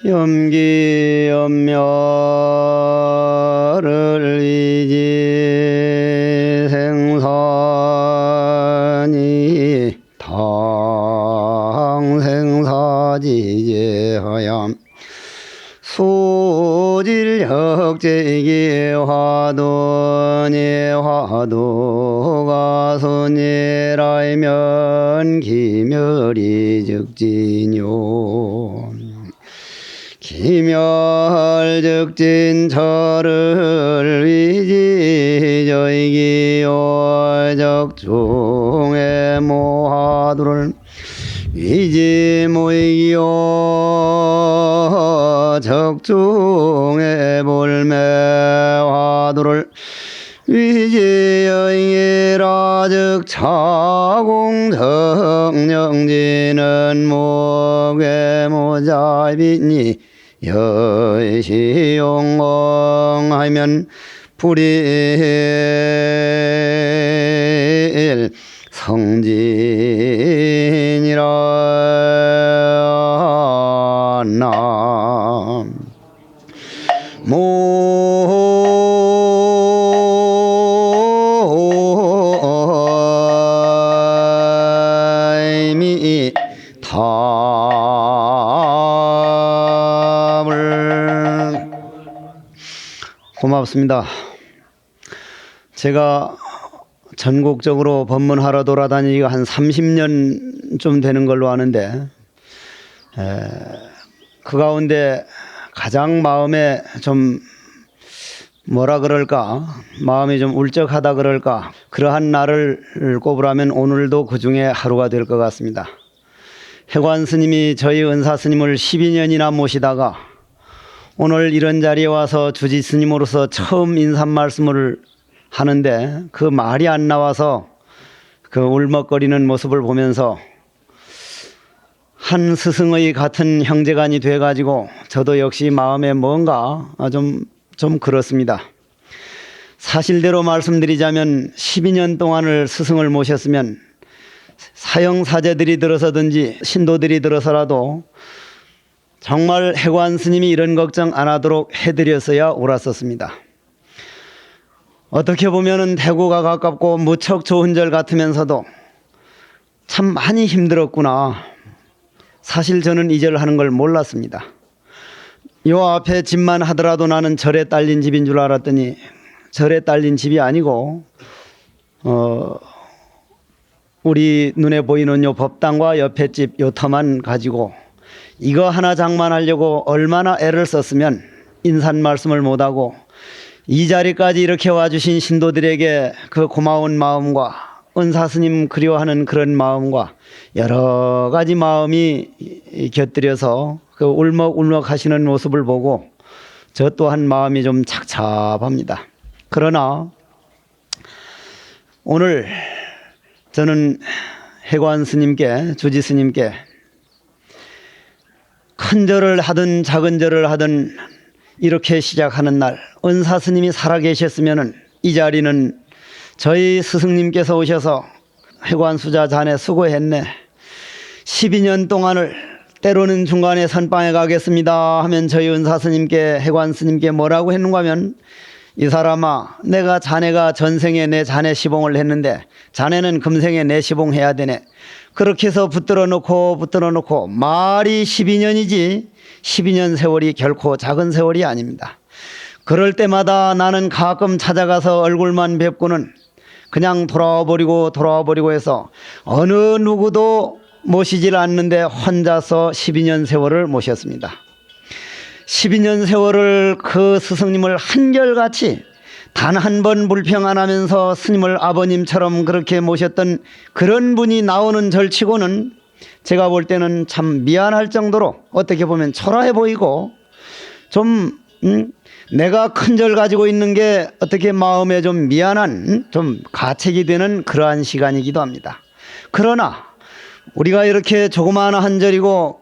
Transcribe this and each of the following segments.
염기 염멸을 위지 생산이 당생사지제하얌 수질혁제기 화두니 화두가 순이라이면 기멸이 즉진요 기멸즉진 저를 위지저이기요 적중의 모하두를 위지모이기요 적중의 불매화두를 위지여이기라 즉 차공정령지는 목외모자비니 여시용엉하면 불일 성진이라 모임이 답을 고맙습니다. 제가 전국적으로 법문하러 돌아다니기가 한 30년 좀 되는 걸로 아는데 그 가운데 가장 마음에 좀 뭐라 그럴까 마음이 좀 울적하다 그럴까 그러한 날을 꼽으라면 오늘도 그 중에 하루가 될 것 같습니다. 해관 스님이 저희 은사 스님을 12년이나 모시다가 오늘 이런 자리에 와서 주지 스님으로서 처음 인사 말씀을 하는데 그 말이 안 나와서 그 울먹거리는 모습을 보면서 한 스승의 같은 형제간이 돼가지고 저도 역시 마음에 뭔가 좀 그렇습니다. 사실대로 말씀드리자면 12년 동안을 스승을 모셨으면 사형사제들이 들어서든지 신도들이 들어서라도 정말 해관 스님이 이런 걱정 안 하도록 해드렸어야 옳았었습니다. 어떻게 보면은 대구가 가깝고 무척 좋은 절 같으면서도 참 많이 힘들었구나. 사실 저는 이 절 하는 걸 몰랐습니다. 요 앞에 집만 하더라도 나는 절에 딸린 집인 줄 알았더니 절에 딸린 집이 아니고 우리 눈에 보이는 요 법당과 옆에 집 요 터만 가지고 이거 하나 장만하려고 얼마나 애를 썼으면 인산 말씀을 못하고 이 자리까지 이렇게 와주신 신도들에게 그 고마운 마음과 은사스님 그리워하는 그런 마음과 여러 가지 마음이 곁들여서 그 울먹울먹 하시는 모습을 보고 저 또한 마음이 좀 착잡합니다. 그러나 오늘 저는 해관 스님께 주지 스님께 큰 절을 하든 작은 절을 하든 이렇게 시작하는 날 은사 스님이 살아계셨으면 이 자리는 저희 스승님께서 오셔서 해관 수자 자네 수고했네 12년 동안을 때로는 중간에 선방에 가겠습니다 하면 저희 은사 스님께 해관 스님께 뭐라고 했는가 하면 이 사람아 내가 자네가 전생에 내 자네 시봉을 했는데 자네는 금생에 내 시봉해야 되네 그렇게 해서 붙들어 놓고 말이 12년이지 12년 세월이 결코 작은 세월이 아닙니다. 그럴 때마다 나는 가끔 찾아가서 얼굴만 뵙고는 그냥 돌아와 버리고 해서 어느 누구도 모시질 않는데 혼자서 12년 세월을 모셨습니다. 12년 세월을 그 스승님을 한결같이 단 한 번 불평 안 하면서 스님을 아버님처럼 그렇게 모셨던 그런 분이 나오는 절치고는 제가 볼 때는 참 미안할 정도로 어떻게 보면 초라해 보이고 좀 내가 큰 절 가지고 있는 게 어떻게 마음에 좀 미안한 좀 가책이 되는 그러한 시간이기도 합니다. 그러나 우리가 이렇게 조그마한 한 절이고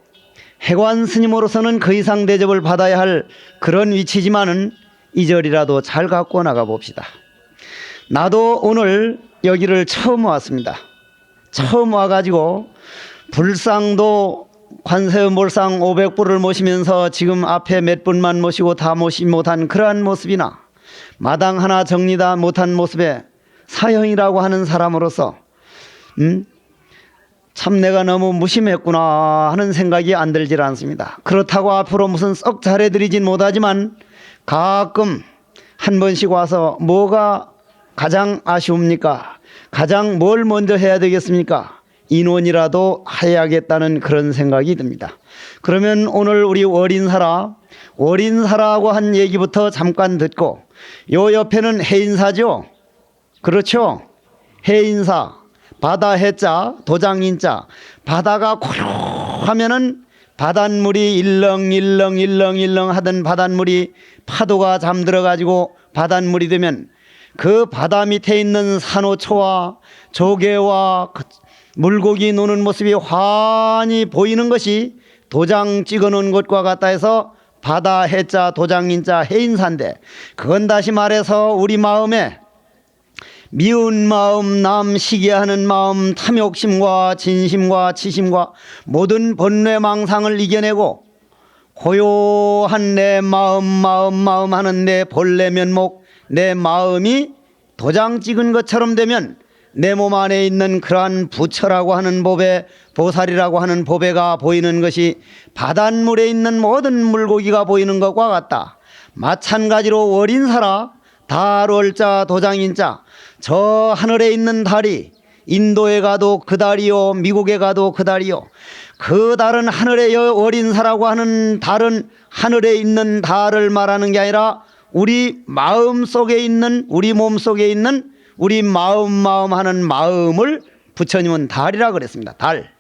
해관 스님으로서는 그 이상 대접을 받아야 할 그런 위치지만은 이 절이라도 잘 갖고 나가 봅시다. 나도 오늘 여기를 처음 왔습니다. 처음 와가지고 불상도 관세음보상 500부를 모시면서 지금 앞에 몇 분만 모시고 다 모시지 못한 그러한 모습이나 마당 하나 정리다 못한 모습에 사형이라고 하는 사람으로서 참 내가 너무 무심했구나 하는 생각이 안 들질 않습니다. 그렇다고 앞으로 무슨 썩 잘해드리진 못하지만 가끔 한 번씩 와서 뭐가 가장 아쉬웁니까? 가장 뭘 먼저 해야 되겠습니까? 인원이라도 해야겠다는 그런 생각이 듭니다. 그러면 오늘 우리 월인사라고 한 얘기부터 잠깐 듣고, 요 옆에는 해인사죠. 그렇죠? 해인사, 바다 해자, 도장인자. 바다가 고요하면은 바닷물이 일렁일렁 하던 바닷물이 파도가 잠들어 가지고 바닷물이 되면 그 바다 밑에 있는 산호초와 조개와 물고기 노는 모습이 환히 보이는 것이 도장 찍어놓은 것과 같다 해서 바다 해자 도장인자 해인사인데, 그건 다시 말해서 우리 마음에 미운 마음, 남 시기하는 마음, 탐욕심과 진심과 치심과 모든 번뇌망상을 이겨내고 고요한 내 마음 하는 내 본래 면목, 내 마음이 도장 찍은 것처럼 되면 내 몸 안에 있는 그러한 부처라고 하는 보배, 보살이라고 하는 보배가 보이는 것이 바닷물에 있는 모든 물고기가 보이는 것과 같다. 마찬가지로 월인사라, 달월자 도장인자, 저 하늘에 있는 달이 인도에 가도 그 달이요, 미국에 가도 그 달이요. 그 달은 하늘의 월인사라고 하는 달은 하늘에 있는 달을 말하는 게 아니라 우리 마음 속에 있는, 우리 몸 속에 있는 우리 마음 하는 마음을 부처님은 달이라 그랬습니다. 달.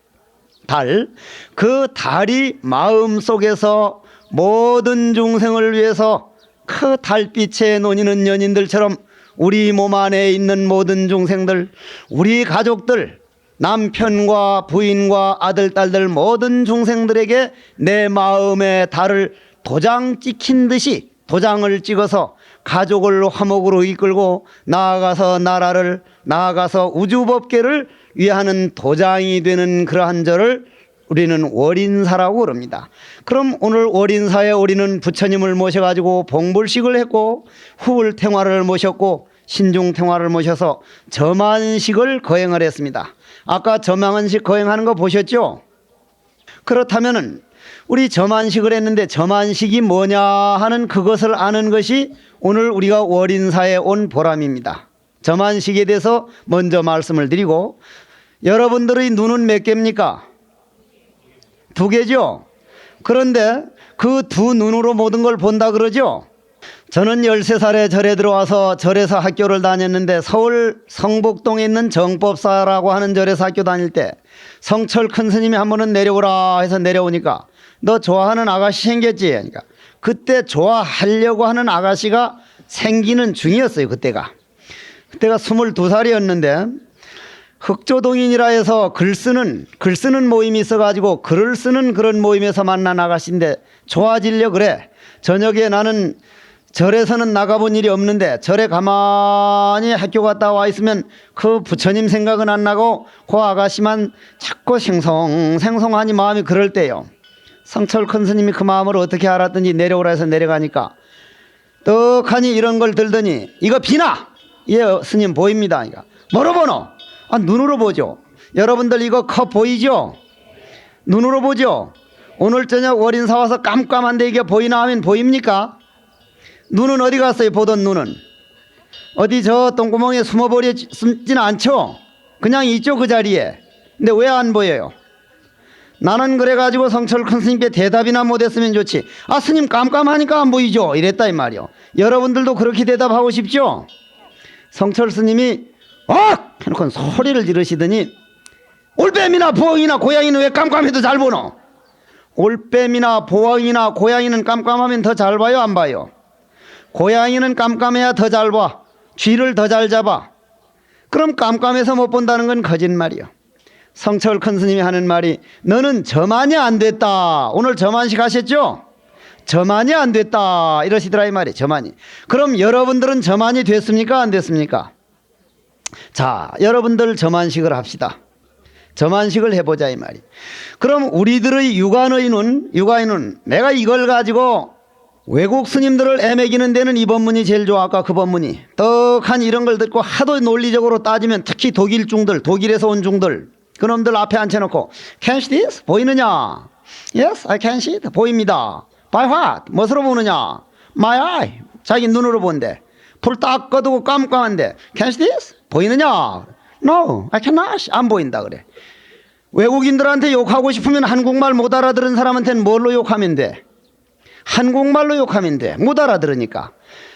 그 달이 마음 속에서 모든 중생을 위해서 그 달빛에 논이는 연인들처럼 우리 몸 안에 있는 모든 중생들, 우리 가족들, 남편과 부인과 아들, 딸들 모든 중생들에게 내 마음의 달을 도장 찍힌 듯이 도장을 찍어서 가족을 화목으로 이끌고 나아가서 나라를, 나아가서 우주법계를 위하는 도장이 되는 그러한 절을 우리는 월인사라고 그럽니다. 그럼 오늘 월인사에 우리는 부처님을 모셔가지고 봉불식을 했고 후불탱화를 모셨고 신중탱화를 모셔서 점안식을 거행을 했습니다. 아까 점안식 거행하는 거 보셨죠? 그렇다면은 우리 점안식을 했는데 점안식이 뭐냐 하는 그것을 아는 것이 오늘 우리가 월인사에 온 보람입니다. 점안식에 대해서 먼저 말씀을 드리고, 여러분들의 눈은 몇 개입니까? 2개죠? 그런데 그 2눈으로 모든 걸 본다 그러죠? 저는 13살에 절에 들어와서 절에서 학교를 다녔는데 서울 성북동에 있는 정법사라고 하는 절에서 학교 다닐 때 성철 큰 스님이 한 번은 내려오라 해서 내려오니까 너 좋아하는 아가씨 생겼지? 그러니까 그때 좋아하려고 하는 아가씨가 생기는 중이었어요. 그때가 22살이었는데 흑조동인이라 해서 글 쓰는 모임이 있어가지고 글을 쓰는 그런 모임에서 만난 아가씨인데 좋아지려 그래. 저녁에 나는 절에서는 나가본 일이 없는데 절에 가만히 학교 갔다 와 있으면 그 부처님 생각은 안 나고 그 아가씨만 자꾸 생송하니 마음이 그럴 때요. 성철 큰 스님이 그 마음을 어떻게 알았든지 내려오라 해서 내려가니까 떡하니 이런 걸 들더니 이거 비나? 예 스님 보입니다. 그러니까 뭐로 보노? 눈으로 보죠. 여러분들 이거 컵 보이죠? 눈으로 보죠. 오늘 저녁 월인사 와서 깜깜한데 이게 보이나 하면 보입니까? 눈은 어디 갔어요? 보던 눈은 어디 저 똥구멍에 숨어버리지는 않죠? 그냥 있죠 그 자리에. 근데 왜 안 보여요? 나는 그래가지고 성철 큰 스님께 대답이나 못했으면 좋지. 스님 깜깜하니까 안 보이죠? 이랬다 이 말이요. 여러분들도 그렇게 대답하고 싶죠? 성철 스님이 해놓고 소리를 지르시더니 올빼미나 부엉이나 고양이는 왜 깜깜해도 잘 보노? 올빼미나 부엉이나 고양이는 깜깜하면 더 잘 봐요 안 봐요? 고양이는 깜깜해야 더 잘 봐. 쥐를 더 잘 잡아. 그럼 깜깜해서 못 본다는 건 거짓말이요. 성철 큰 스님이 하는 말이 너는 점안이 안 됐다. 오늘 점안식 하셨죠? 점안이 안 됐다 이러시더라 이 말이에요. 점안이. 그럼 여러분들은 점안이 됐습니까 안 됐습니까? 자, 여러분들 점안식을 합시다. 저만식을 해보자 이 말이. 그럼 우리들의 육아인은 내가 이걸 가지고 외국 스님들을 애매기는 데는 이 법문이 제일 좋아. 아까 그 법문이 떡하니 이런 걸 듣고 하도 논리적으로 따지면 특히 독일에서 온 중들 그놈들 앞에 앉혀놓고 Can you see this? 보이느냐? Yes, I can see it. 보입니다. By what? 무엇으로 보느냐? My eye. 자기 눈으로 본대. 불 딱 꺼두고 깜깜한데 Can you see this? 보이느냐? No, I cannot. 안 보인다 그래. 외국인들한테 욕하고 싶으면 한국말 못 알아들은 사람한테는 뭘로 욕하면 돼? 한국말로 욕하면 돼. 못 알아들으니까.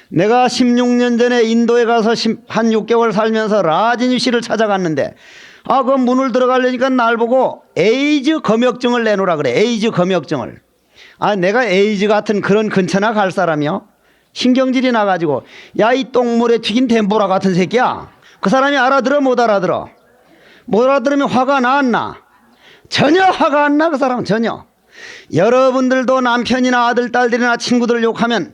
내가 16년 전에 인도에 가서 한 6개월 살면서 라지니 씨를 찾아갔는데 그 문을 들어가려니까 날 보고 에이즈 검역증을 내놓으라 그래. 에이즈 검역증을. 내가 에이즈 같은 그런 근처나 갈 사람이요? 신경질이 나가지고 야 이 똥물에 튀긴 덴보라 같은 새끼야. 그 사람이 알아들어 못 알아들어? 못 알아들으면 화가 나 안 나? 전혀 화가 안 나 그 사람은 전혀. 여러분들도 남편이나 아들 딸들이나 친구들 욕하면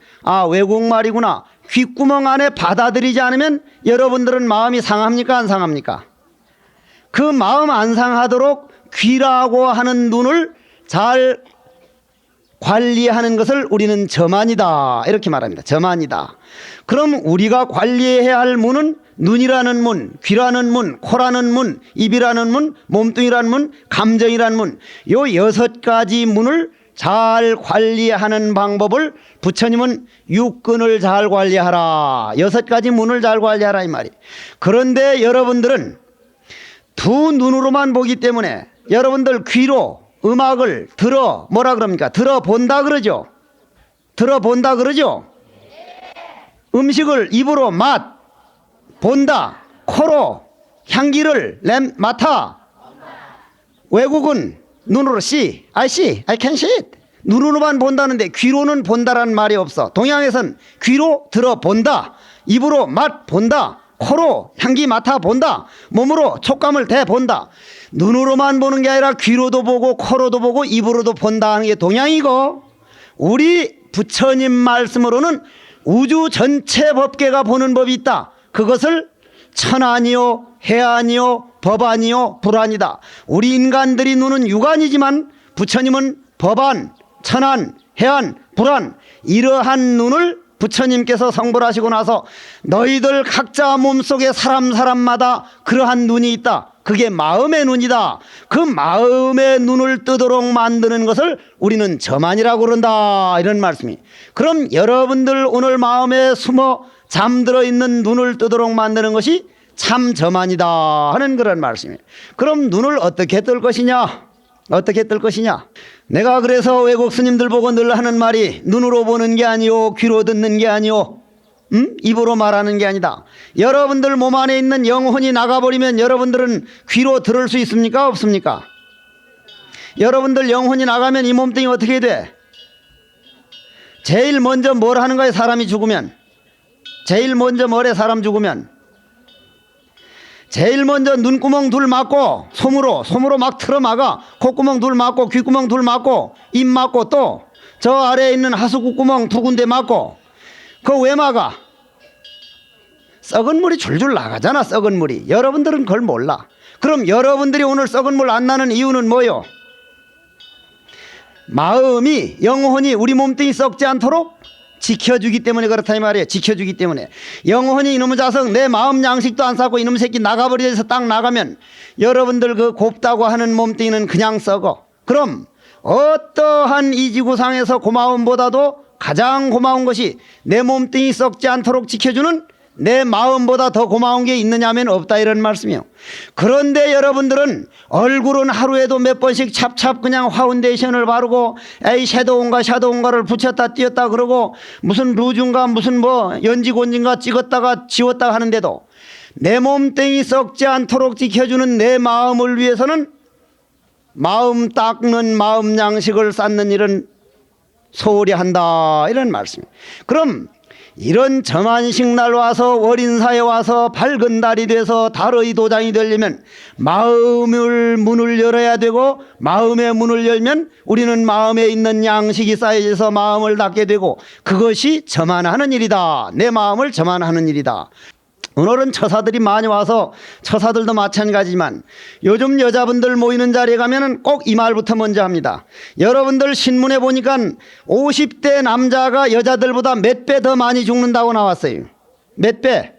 외국말이구나 귓구멍 안에 받아들이지 않으면 여러분들은 마음이 상합니까 안 상합니까? 그 마음 안 상하도록 귀라고 하는 눈을 잘 관리하는 것을 우리는 저만이다 이렇게 말합니다. 저만이다. 그럼 우리가 관리해야 할 문은 눈이라는 문, 귀라는 문, 코라는 문, 입이라는 문, 몸뚱이라는 문, 감정이라는 문, 요 6가지 문을 잘 관리하는 방법을 부처님은 육근을 잘 관리하라. 6가지 문을 잘 관리하라 이 말이. 그런데 여러분들은 두 눈으로만 보기 때문에 여러분들 귀로 음악을 뭐라 그럽니까? 들어본다 그러죠? 들어본다 그러죠? 음식을 입으로 본다. 코로 향기를 맡아. 외국은 눈으로 see. I see. I can see it. 눈으로만 본다는데 귀로는 본다라는 말이 없어. 동양에선 귀로 들어본다. 입으로 본다. 코로 향기 맡아본다. 몸으로 촉감을 대본다. 눈으로만 보는 게 아니라 귀로도 보고 코로도 보고 입으로도 본다 하는 게 동양이고 우리 부처님 말씀으로는 우주 전체 법계가 보는 법이 있다. 그것을 천안이요 해안이요 법안이요 불안이다. 우리 인간들이 눈은 육안이지만 부처님은 법안, 천안, 해안, 불안 이러한 눈을 부처님께서 성불하시고 나서 너희들 각자 몸속에 사람마다 그러한 눈이 있다. 그게 마음의 눈이다. 그 마음의 눈을 뜨도록 만드는 것을 우리는 저만이라고 그런다. 이런 말씀이. 그럼 여러분들 오늘 마음에 숨어 잠들어 있는 눈을 뜨도록 만드는 것이 참 저만이다 하는 그런 말씀이에요. 그럼 눈을 어떻게 뜰 것이냐? 어떻게 뜰 것이냐? 내가 그래서 외국 스님들 보고 늘 하는 말이 눈으로 보는 게 아니오, 귀로 듣는 게 아니오, 입으로 말하는 게 아니다. 여러분들 몸 안에 있는 영혼이 나가버리면 여러분들은 귀로 들을 수 있습니까? 없습니까? 여러분들 영혼이 나가면 이 몸뚱이 어떻게 돼? 제일 먼저 뭘 하는 거야? 사람이 죽으면. 제일 먼저 뭐래? 사람 죽으면. 제일 먼저 눈구멍 둘 막고 솜으로 막 틀어막아. 콧구멍 둘 막고 귓구멍 둘 막고 입 막고 또 저 아래에 있는 하수구구멍 2군데 막고. 그거 왜 막아? 썩은 물이 줄줄 나가잖아. 썩은 물이. 여러분들은 그걸 몰라. 그럼 여러분들이 오늘 썩은 물 안 나는 이유는 뭐요? 마음이 영혼이 우리 몸뚱이 썩지 않도록 지켜주기 때문에 그렇다 이 말이에요. 지켜주기 때문에. 영혼이 이놈의 자석 내 마음 양식도 안 쌓고 이놈의 새끼 나가버려서 딱 나가면 여러분들 그 곱다고 하는 몸뚱이는 그냥 썩어. 그럼 어떠한 이 지구상에서 고마움보다도 가장 고마운 것이 내 몸뚱이 썩지 않도록 지켜주는 내 마음보다 더 고마운 게 있느냐면 없다 이런 말씀이에요. 그런데 여러분들은 얼굴은 하루에도 몇 번씩 찹찹 그냥 파운데이션을 바르고 에이 샤도우인가를 붙였다 띄었다 그러고 무슨 루즈인가 무슨 연지곤지인가 찍었다가 지웠다 하는데도 내 몸뚱이 썩지 않도록 지켜주는 내 마음을 위해서는 마음 닦는 마음 양식을 쌓는 일은 소홀히 한다 이런 말씀이에요. 그럼 이런 저만식 날 와서 월인사에 와서 밝은 달이 돼서 달의 도장이 되려면 마음을 문을 열어야 되고 마음의 문을 열면 우리는 마음에 있는 양식이 쌓여져서 마음을 닫게 되고 그것이 저만하는 일이다. 내 마음을 저만하는 일이다. 오늘은 처사들이 많이 와서 처사들도 마찬가지지만 요즘 여자분들 모이는 자리에 가면은 꼭 이 말부터 먼저 합니다. 여러분들 신문에 보니까 50대 남자가 여자들보다 몇 배 더 많이 죽는다고 나왔어요. 몇 배?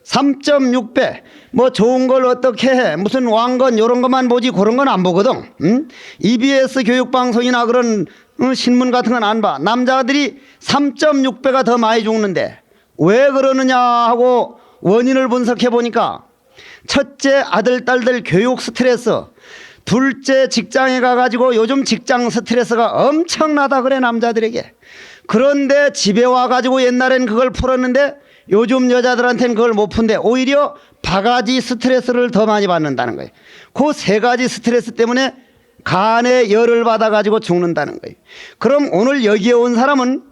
3.6배. 뭐 좋은 걸 어떻게 해, 무슨 왕건 이런 것만 보지 그런 건 안 보거든. 응? EBS 교육방송이나 그런 신문 같은 건 안 봐. 남자들이 3.6배가 더 많이 죽는데 왜 그러느냐 하고 원인을 분석해 보니까 첫째, 아들 딸들 교육 스트레스, 둘째, 직장에 가가지고 요즘 직장 스트레스가 엄청나다 그래 남자들에게. 그런데 집에 와가지고 옛날엔 그걸 풀었는데 요즘 여자들한테는 그걸 못 푼대. 오히려 바가지 스트레스를 더 많이 받는다는 거예요. 그 세 가지 스트레스 때문에 간에 열을 받아가지고 죽는다는 거예요. 그럼 오늘 여기에 온 사람은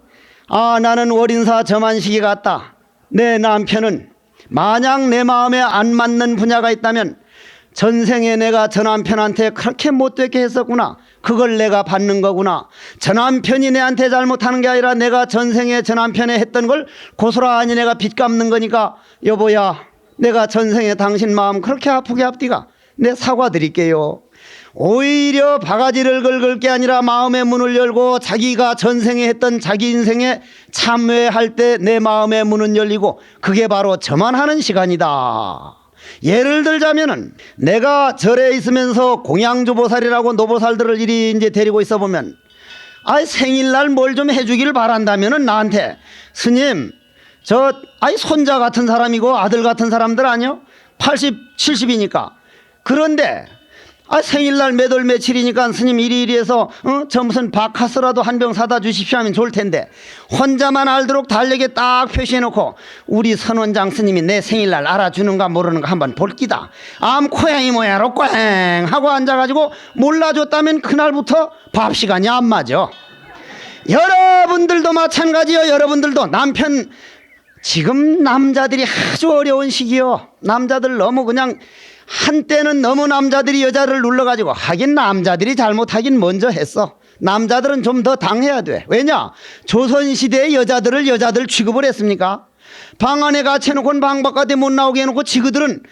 나는 월인사 저만식이 같다. 내 남편은 만약 내 마음에 안 맞는 분야가 있다면 전생에 내가 저 남편한테 그렇게 못되게 했었구나. 그걸 내가 받는 거구나. 저 남편이 내한테 잘못하는 게 아니라 내가 전생에 저 남편에 했던 걸 고스란히 내가 빚 갚는 거니까 여보야, 내가 전생에 당신 마음 그렇게 아프게 합디가 내 사과드릴게요. 오히려 바가지를 긁을 게 아니라 마음의 문을 열고 자기가 전생에 했던 자기 인생에 참회할 때 내 마음의 문은 열리고 그게 바로 저만 하는 시간이다. 예를 들자면은 내가 절에 있으면서 공양주보살이라고 노보살들을 이리 이제 데리고 있어 보면 생일날 뭘 좀 해주기를 바란다면은 나한테 스님 손자 같은 사람이고 아들 같은 사람들 아니요? 80, 70이니까. 그런데 생일날 몇 월 며칠이니까 스님 이리 해서 저 무슨 바카스라도 한 병 사다 주십시오 하면 좋을 텐데 혼자만 알도록 달력에 딱 표시해놓고 우리 선원장 스님이 내 생일날 알아주는가 모르는가 한번 볼기다. 암코양이 뭐야로 꽝 하고 앉아가지고 몰라줬다면 그날부터 밥 시간이 안 맞아. 여러분들도 마찬가지요. 여러분들도 남편, 지금 남자들이 아주 어려운 시기요. 남자들 너무 그냥 한때는 너무 남자들이 여자를 눌러가지고 하긴 남자들이 잘못하긴 먼저 했어. 남자들은 좀 더 당해야 돼. 왜냐? 조선시대에 여자들 취급을 했습니까? 방 안에 갇혀놓고는 방 바깥에 못 나오게 해놓고 지그들은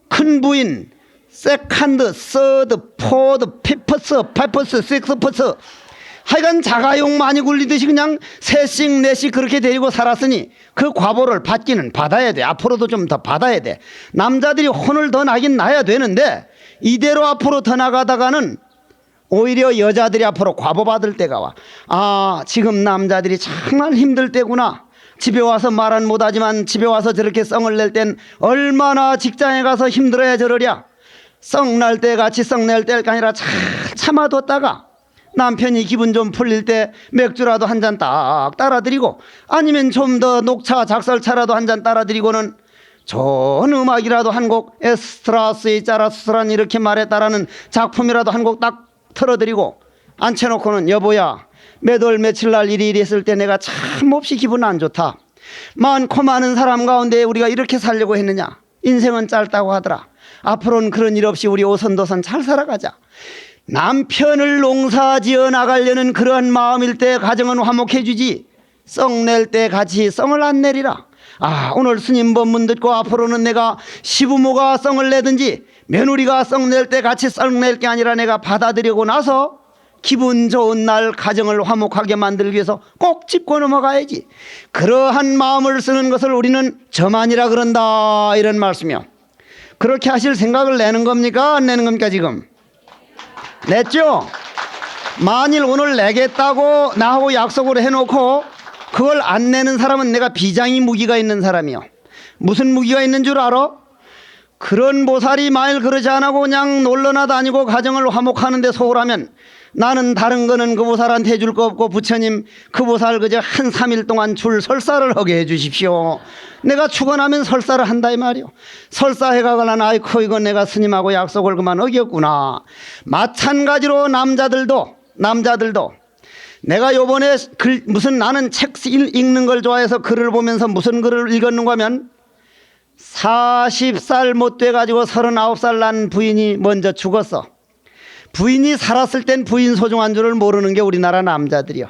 큰 부인, 세컨드, 서드, 포드, 피퍼스, 파이퍼스, 식스퍼스 하여간 자가용 많이 굴리듯이 그냥 셋씩 넷씩 그렇게 데리고 살았으니 그 과보를 받기는 받아야 돼. 앞으로도 좀 더 받아야 돼. 남자들이 혼을 더 나긴 나야 되는데 이대로 앞으로 더 나가다가는 오히려 여자들이 앞으로 과보 받을 때가 와. 지금 남자들이 정말 힘들 때구나. 집에 와서 말은 못하지만 집에 와서 저렇게 썽을 낼 땐 얼마나 직장에 가서 힘들어야 저러랴. 썽날 때 같이 썽낼 때가 아니라 잘 참아뒀다가 남편이 기분 좀 풀릴 때 맥주라도 한 잔 딱 따라드리고 아니면 좀 더 녹차 작설차라도 한 잔 따라드리고는 좋은 음악이라도 한 곡, 에스트라스의 짜라수스란 이렇게 말했다라는 작품이라도 한 곡 딱 틀어드리고 앉혀놓고는 여보야, 몇 월 며칠 날 이리 했을 때 내가 참 몹시 기분 안 좋다. 많고 많은 사람 가운데 우리가 이렇게 살려고 했느냐. 인생은 짧다고 하더라. 앞으로는 그런 일 없이 우리 오선도선 잘 살아가자. 남편을 농사지어 나가려는 그러한 마음일 때 가정은 화목해 주지 썽낼 때 같이 썽을 안 내리라. 오늘 스님 법문 듣고 앞으로는 내가 시부모가 썽을 내든지 며느리가 썽낼 때 같이 썽낼 게 아니라 내가 받아들이고 나서 기분 좋은 날 가정을 화목하게 만들기 위해서 꼭 짚고 넘어가야지. 그러한 마음을 쓰는 것을 우리는 저만이라 그런다, 이런 말씀이요. 그렇게 하실 생각을 내는 겁니까? 안 내는 겁니까? 지금 냈죠? 만일 오늘 내겠다고 나하고 약속을 해놓고 그걸 안 내는 사람은 내가 비장의 무기가 있는 사람이요. 무슨 무기가 있는 줄 알아? 그런 보살이 만일 그러지 않고 그냥 놀러나 다니고 가정을 화목하는데 소홀하면 나는 다른 거는 그 보살한테 해줄 거 없고 부처님 그 보살 그저 한 3일 동안 줄 설사를 하게 해주십시오. 내가 축원하면 설사를 한다 이 말이요. 설사해 가거나 아이고 이건 내가 스님하고 약속을 그만 어겼구나. 마찬가지로 남자들도 내가 요번에 무슨 나는 책 읽는 걸 좋아해서 글을 보면서 무슨 글을 읽었는가 하면 40살 못 돼가지고 39살 난 부인이 먼저 죽었어. 부인이 살았을 땐 부인 소중한 줄을 모르는 게 우리나라 남자들이요.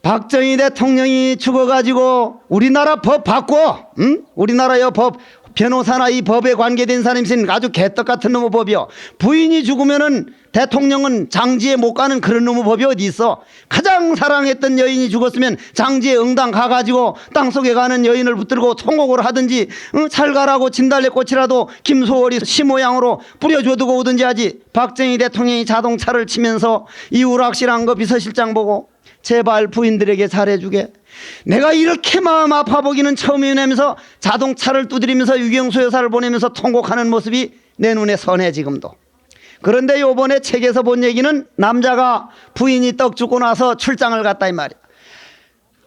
박정희 대통령이 죽어가지고 우리나라 법 바꿔, 응? 우리나라의 법, 변호사나 이 법에 관계된 사람이 있으니 아주 개떡 같은 놈의 법이요. 부인이 죽으면은 대통령은 장지에 못 가는 그런 놈의 법이 어디 있어. 가장 사랑했던 여인이 죽었으면 장지에 응당 가가지고 땅속에 가는 여인을 붙들고 통곡을 하든지, 응? 잘 가라고 진달래꽃이라도 김소월이 시 모양으로 뿌려줘두고 오든지 하지. 박정희 대통령이 자동차를 치면서 이 우락실한 거 비서실장 보고 제발 부인들에게 잘해주게, 내가 이렇게 마음 아파 보기는 처음이면서 자동차를 두드리면서 유경수 여사를 보내면서 통곡하는 모습이 내 눈에 선해 지금도. 그런데 요번에 책에서 본 얘기는 남자가 부인이 떡 죽고 나서 출장을 갔다 이 말이야.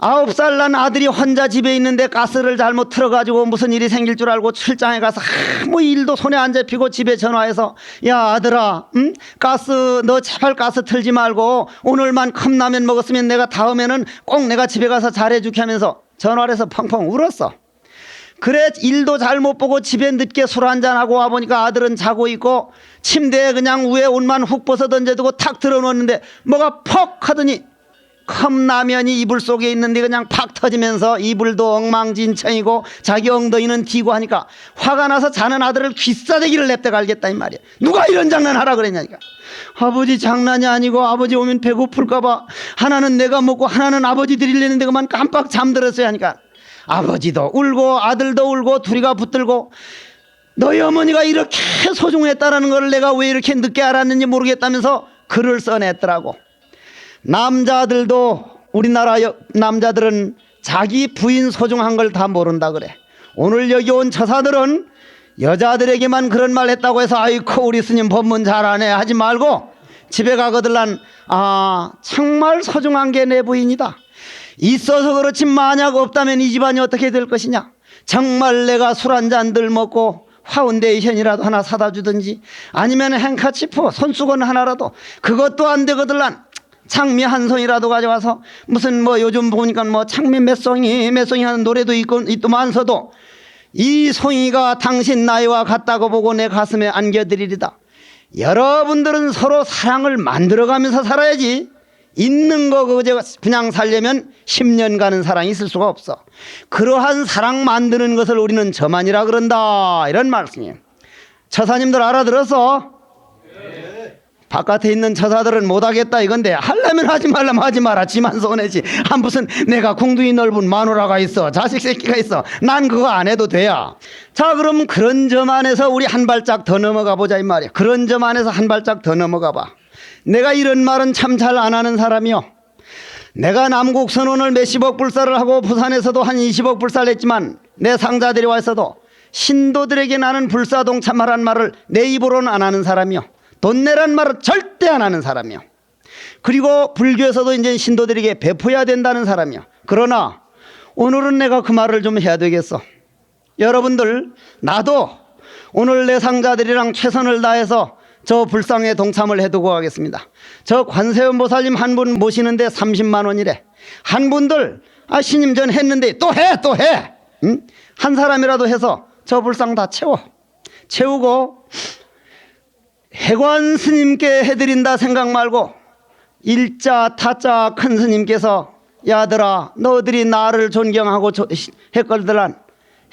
9살 난 아들이 혼자 집에 있는데 가스를 잘못 틀어가지고 무슨 일이 생길 줄 알고 출장에 가서 아무 일도 손에 안 잡히고 집에 전화해서, 야 아들아, 응? 가스 너 제발 가스 틀지 말고 오늘만 컵라면 먹었으면 내가 다음에는 꼭 내가 집에 가서 잘해줄게 하면서 전화를 해서 펑펑 울었어. 그래 일도 잘 못 보고 집에 늦게 술 한잔하고 와보니까 아들은 자고 있고 침대에 그냥 위에 옷만 훅 벗어 던져두고 탁 들어놓았는데 뭐가 퍽 하더니 컵라면이 이불 속에 있는데 그냥 팍 터지면서 이불도 엉망진창이고 자기 엉덩이는 튀고 하니까 화가 나서 자는 아들을 귀싸대기를 냅대 갈겠다 이 말이야. 누가 이런 장난 하라 그랬냐니까. 아버지 장난이 아니고 아버지 오면 배고플까봐 하나는 내가 먹고 하나는 아버지 드리려는데 그만 깜빡 잠들었어야 하니까 아버지도 울고 아들도 울고 둘이가 붙들고 너희 어머니가 이렇게 소중했다라는 걸 내가 왜 이렇게 늦게 알았는지 모르겠다면서 글을 써냈더라고. 남자들도 우리나라 남자들은 자기 부인 소중한 걸 다 모른다 그래. 오늘 여기 온 처사들은 여자들에게만 그런 말 했다고 해서 아이고 우리 스님 법문 잘하네 하지 말고 집에 가거들란 정말 소중한 게 내 부인이다. 있어서 그렇지 만약 없다면 이 집안이 어떻게 될 것이냐. 정말 내가 술 한 잔들 먹고 파운데이션이라도 하나 사다 주든지 아니면 행카치프 손수건 하나라도 그것도 안 되거들란 장미 한 송이라도 가져와서 무슨 뭐 요즘 보니까 뭐 장미 몇 송이 하는 노래도 있더만서도 이 송이가 당신 나이와 같다고 보고 내 가슴에 안겨드리리다. 여러분들은 서로 사랑을 만들어가면서 살아야지. 있는 거 그냥 살려면 10년 가는 사랑이 있을 수가 없어. 그러한 사랑 만드는 것을 우리는 저만이라 그런다 이런 말씀이에요. 처사님들 알아들었어? 바깥에 있는 처사들은 못하겠다 이건데 하려면 하지 말라면 하지 마라. 지만 손해지. 무슨 내가 궁둥이 넓은 마누라가 있어 자식 새끼가 있어 난 그거 안 해도 돼야. 자 그럼 그런 점 안에서 우리 한 발짝 더 넘어가 보자 이 말이야. 그런 점 안에서 한 발짝 더 넘어가 봐. 내가 이런 말은 참 잘 안 하는 사람이요. 내가 남국 선언을 몇십억 불살을 하고 부산에서도 한 20억 불살 했지만 내 상자들이 와 있어도 신도들에게 나는 불사동참하란 말을 내 입으로는 안 하는 사람이요. 돈 내란 말을 절대 안 하는 사람이요. 그리고 불교에서도 이제 신도들에게 베풀어야 된다는 사람이요. 그러나 오늘은 내가 그 말을 좀 해야 되겠어. 여러분들 나도 오늘 내 상자들이랑 최선을 다해서 저 불상에 동참을 해두고 가겠습니다. 저 관세음보살님 한 분 모시는데 30만 원이래. 한 분들 신님 전 했는데 또 해. 응? 한 사람이라도 해서 저 불상 다 채우고 해관 스님께 해드린다 생각 말고 일자 타자 큰 스님께서 야들아 너희들이 나를 존경하고 했걸들란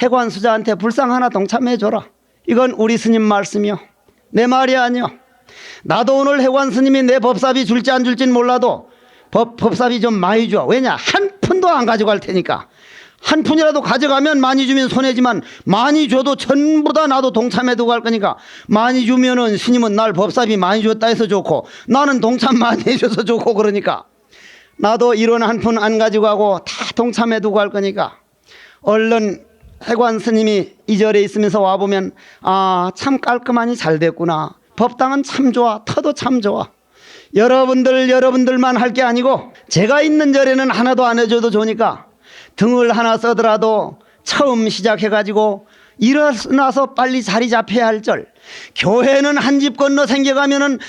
해관 수자한테 불상 하나 동참해줘라. 이건 우리 스님 말씀이요. 내 말이 아니요. 나도 오늘 해관 스님이 내 법사비 줄지 안 줄지는 몰라도 법사비 좀 많이 줘. 왜냐 한 푼도 안 가져갈 테니까. 한 푼이라도 가져가면 많이 주면 손해지만 많이 줘도 전부 다 나도 동참해두고 갈 거니까 많이 주면은 스님은 날 법사비 많이 줬다 해서 좋고 나는 동참 많이 해줘서 좋고 그러니까 나도 1원 한 푼 안 가지고 가고 다 동참해두고 갈 거니까 얼른 해관 스님이 이 절에 있으면서 와보면 참 깔끔하니 잘 됐구나. 법당은 참 좋아. 터도 참 좋아. 여러분들만 할 게 아니고 제가 있는 절에는 하나도 안 해줘도 좋으니까 등을 하나 써더라도 처음 시작해가지고 일어나서 빨리 자리 잡혀야 할 절. 교회는 한 집 건너 생겨가면은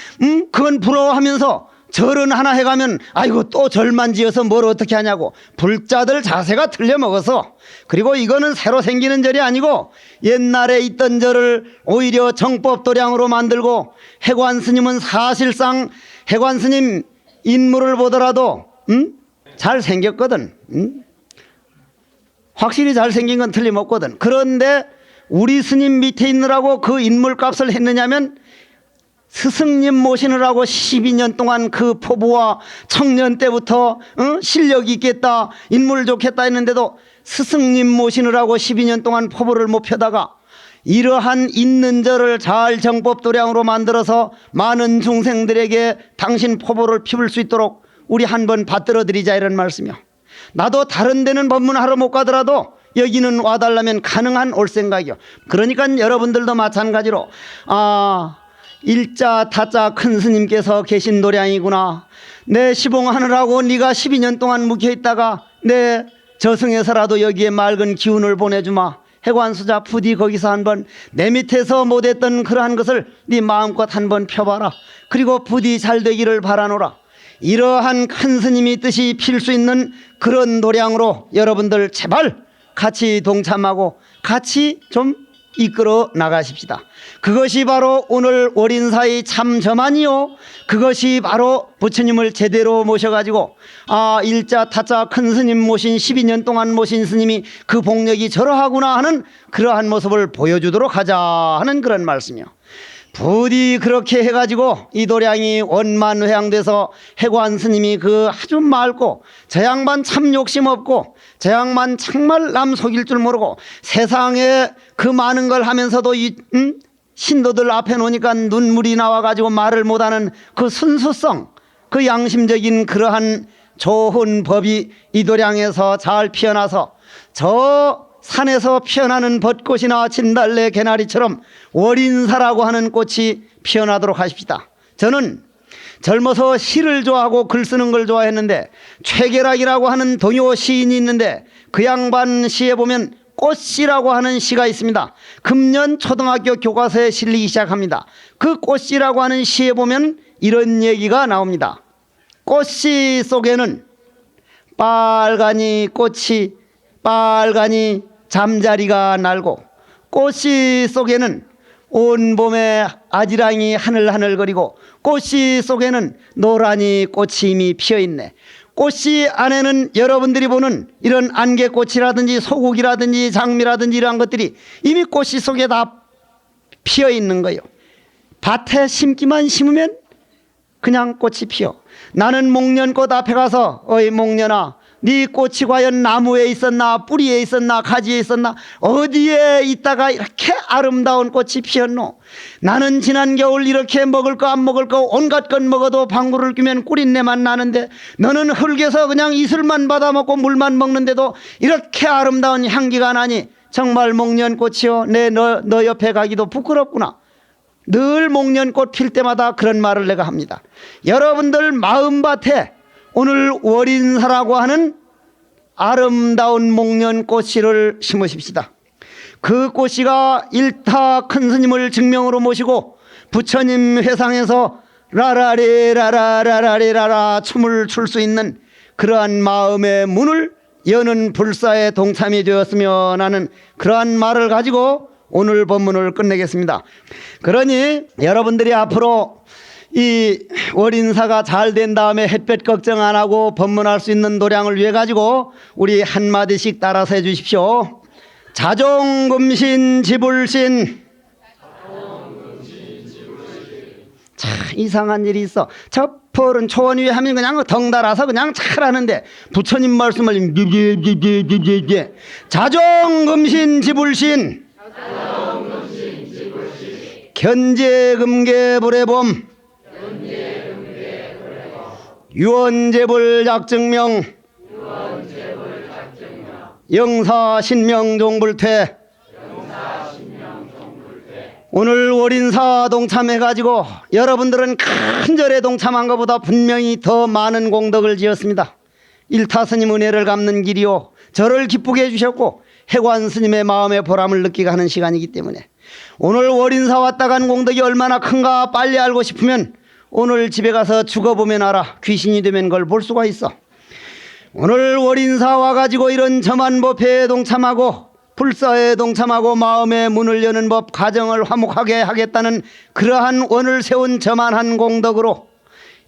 그건 부러워하면서 절은 하나 해가면 아이고 또 절만 지어서 뭘 어떻게 하냐고 불자들 자세가 틀려먹어서. 그리고 이거는 새로 생기는 절이 아니고 옛날에 있던 절을 오히려 정법도량으로 만들고 해관 스님은 사실상 해관 스님 인물을 보더라도 잘생겼거든. 확실히 잘생긴 건 틀림없거든. 그런데 우리 스님 밑에 있느라고 그 인물값을 했느냐면 스승님 모시느라고 12년 동안 그 포부와 청년 때부터 실력이 있겠다, 인물 좋겠다 했는데도 스승님 모시느라고 12년 동안 포부를 못 펴다가 이러한 있는 저를 잘 정법도량으로 만들어서 많은 중생들에게 당신 포부를 피울 수 있도록 우리 한번 받들어 드리자, 이런 말씀이요. 나도 다른 데는 법문하러 못 가더라도 여기는 와달라면 가능한 올 생각이요. 그러니까 여러분들도 마찬가지로 일자 타자 큰 스님께서 계신 도량이구나. 내 시봉하느라고 네가 12년 동안 묵혀있다가 내 저승에서라도 여기에 맑은 기운을 보내주마. 해관수자 부디 거기서 한번 내 밑에서 못했던 그러한 것을 네 마음껏 한번 펴봐라. 그리고 부디 잘 되기를 바라노라. 이러한 큰 스님이 뜻이 필 수 있는 그런 도량으로 여러분들 제발 같이 동참하고 같이 좀 이끌어 나가십시다. 그것이 바로 오늘 월인사의 참 저만이요, 그것이 바로 부처님을 제대로 모셔가지고 일자 타자 큰 스님 모신 12년 동안 모신 스님이 그 복력이 저러하구나 하는 그러한 모습을 보여주도록 하자 하는 그런 말씀이요. 부디 그렇게 해가지고 이 도량이 원만회양돼서 해관 스님이 그 아주 맑고 저 양반 참 욕심 없고 저 양반 정말 남 속일 줄 모르고 세상에 그 많은 걸 하면서도 신도들 앞에 놓으니까 눈물이 나와가지고 말을 못하는 그 순수성, 그 양심적인 그러한 좋은 법이 이 도량에서 잘 피어나서 저 산에서 피어나는 벚꽃이나 진달래 개나리처럼 월인사라고 하는 꽃이 피어나도록 하십시다. 저는 젊어서 시를 좋아하고 글 쓰는 걸 좋아했는데 최계락이라고 하는 동요 시인이 있는데 그 양반 시에 보면 꽃시라고 하는 시가 있습니다. 금년 초등학교 교과서에 실리기 시작합니다. 그 꽃시라고 하는 시에 보면 이런 얘기가 나옵니다. 꽃시 속에는 빨간이 잠자리가 날고 꽃씨 속에는 온 봄에 아지랑이 하늘하늘거리고 꽃씨 속에는 노란이 꽃이 이미 피어있네. 꽃씨 안에는 여러분들이 보는 이런 안개꽃이라든지 소국이라든지 장미라든지 이러한 것들이 이미 꽃씨 속에 다 피어있는 거예요. 밭에 심기만 심으면 그냥 꽃이 피어. 나는 목련꽃 앞에 가서 어이 목련아, 네 꽃이 과연 나무에 있었나 뿌리에 있었나 가지에 있었나 어디에 있다가 이렇게 아름다운 꽃이 피었노. 나는 지난 겨울 이렇게 먹을 거 안 먹을 거 온갖 것 먹어도 방구를 끼면 꿀인내만 나는데 너는 흙에서 그냥 이슬만 받아먹고 물만 먹는데도 이렇게 아름다운 향기가 나니 정말 목련꽃이요, 너 옆에 가기도 부끄럽구나. 늘 목련꽃 필 때마다 그런 말을 내가 합니다. 여러분들 마음밭에 오늘 월인사라고 하는 아름다운 목련꽃씨를 심으십시다. 그 꽃씨가 일타 큰 스님을 증명으로 모시고 부처님 회상에서 라라리라라라라리라라 춤을 출 수 있는 그러한 마음의 문을 여는 불사의 동참이 되었으면 하는 그러한 말을 가지고 오늘 법문을 끝내겠습니다. 그러니 여러분들이 앞으로 이 월인사가 잘 된 다음에 햇볕 걱정 안 하고 법문할 수 있는 도량을 위해 가지고 우리 한마디씩 따라서 해 주십시오. 자종금신 지불신. 참 이상한 일이 있어. 저 펄은 초원 위에 하면 그냥 덩달아서 그냥 잘하는데 부처님 말씀을 자종금신 지불신 견제금계불해봄 유언제불 약증명 영사신명종불퇴. 오늘 월인사 동참해가지고 여러분들은 큰 절에 동참한 것보다 분명히 더 많은 공덕을 지었습니다. 일타스님 은혜를 갚는 길이요, 저를 기쁘게 해주셨고 해관 스님의 마음의 보람을 느끼게 하는 시간이기 때문에 오늘 월인사 왔다 간 공덕이 얼마나 큰가 빨리 알고 싶으면 오늘 집에 가서 죽어보면 알아. 귀신이 되면 그걸 볼 수가 있어. 오늘 월인사 와가지고 이런 점안법회에 동참하고 불사에 동참하고 마음의 문을 여는 법, 가정을 화목하게 하겠다는 그러한 원을 세운 저만한 공덕으로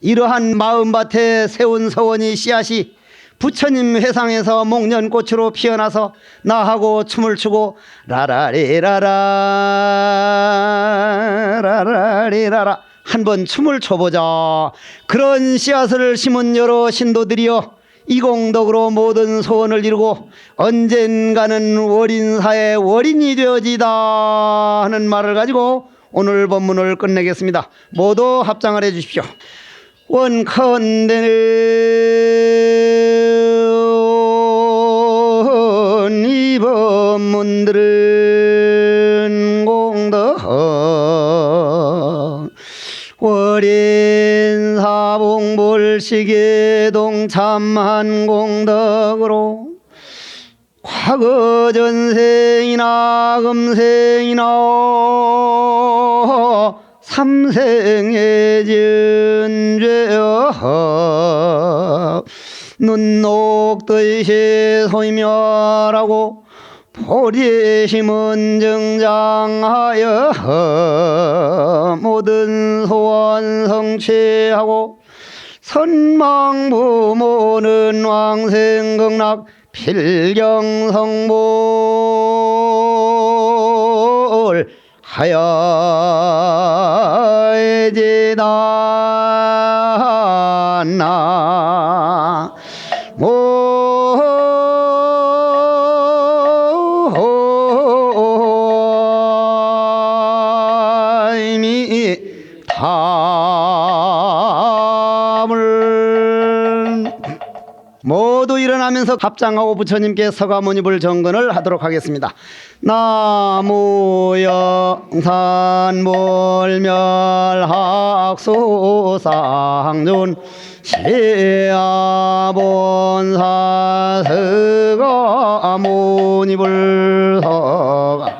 이러한 마음밭에 세운 서원이 씨앗이 부처님 회상에서 목련꽃으로 피어나서 나하고 춤을 추고 라라리라라 라라리라라 한번 춤을 춰보자. 그런 씨앗을 심은 여러 신도들이여 이 공덕으로 모든 소원을 이루고 언젠가는 월인사의 월인이 되어지다 하는 말을 가지고 오늘 본문을 끝내겠습니다. 모두 합장을 해 주십시오. 원컨대는 이 법문들은 공덕 월인사봉불식에 동참한 공덕으로 과거 전생이나 금생이나 삼생의 전죄여 눈 녹듯이 소멸하고 보리의 힘은 정장하여 모든 소원 성취하고 선망부모는 왕생극락 필경성몰 하여지다나 모두 일어나면서 합장하고 부처님께 서가모니불 정근을 하도록 하겠습니다. 나무 영산불멸학수상존 시아본사 서가모니불 서가